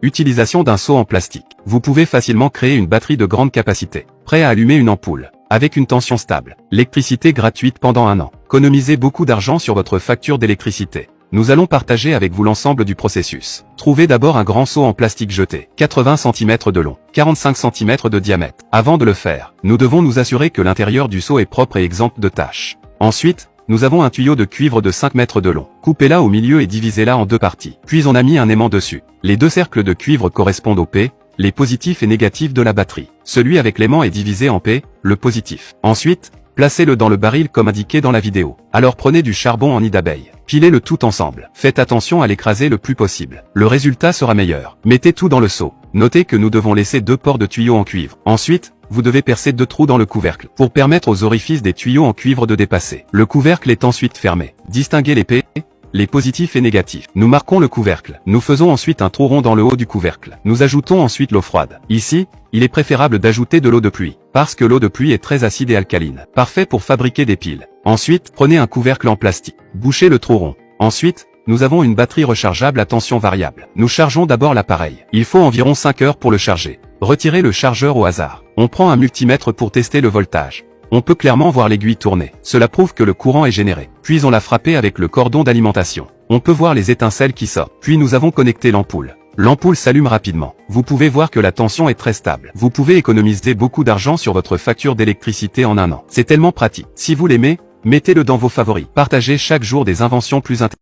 Utilisation d'un seau en plastique. Vous pouvez facilement créer une batterie de grande capacité. Prêt à allumer une ampoule. Avec une tension stable. L'électricité gratuite pendant 1 an. Économisez beaucoup d'argent sur votre facture d'électricité. Nous allons partager avec vous l'ensemble du processus. Trouvez d'abord un grand seau en plastique jeté. 80 cm de long, 45 cm de diamètre. Avant de le faire, nous devons nous assurer que l'intérieur du seau est propre et exempt de taches. Ensuite, nous avons un tuyau de cuivre de 5 mètres de long. Coupez-la au milieu et divisez-la en 2 parties. Puis on a mis un aimant dessus. Les 2 cercles de cuivre correspondent aux P, les positifs et négatifs de la batterie. Celui avec l'aimant est divisé en P, le positif. Ensuite, placez-le dans le baril comme indiqué dans la vidéo. Alors prenez du charbon en nid d'abeille. Pilez le tout ensemble. Faites attention à l'écraser le plus possible. Le résultat sera meilleur. Mettez tout dans le seau. Notez que nous devons laisser 2 ports de tuyaux en cuivre. Ensuite, vous devez percer 2 trous dans le couvercle pour permettre aux orifices des tuyaux en cuivre de dépasser. Le couvercle est ensuite fermé. Distinguez les P, les positifs et négatifs. Nous marquons le couvercle. Nous faisons ensuite un trou rond dans le haut du couvercle. Nous ajoutons ensuite l'eau froide. Ici, il est préférable d'ajouter de l'eau de pluie, parce que l'eau de pluie est très acide et alcaline. Parfait pour fabriquer des piles. Ensuite, prenez un couvercle en plastique. Bouchez le trou rond. Ensuite, nous avons une batterie rechargeable à tension variable. Nous chargeons d'abord l'appareil. Il faut environ 5 heures pour le charger. Retirez le chargeur au hasard. On prend un multimètre pour tester le voltage. On peut clairement voir l'aiguille tourner. Cela prouve que le courant est généré. Puis on l'a frappé avec le cordon d'alimentation. On peut voir les étincelles qui sortent. Puis nous avons connecté l'ampoule. L'ampoule s'allume rapidement. Vous pouvez voir que la tension est très stable. Vous pouvez économiser beaucoup d'argent sur votre facture d'électricité en 1 an. C'est tellement pratique. Si vous l'aimez, mettez-le dans vos favoris. Partagez chaque jour des inventions plus intéressantes.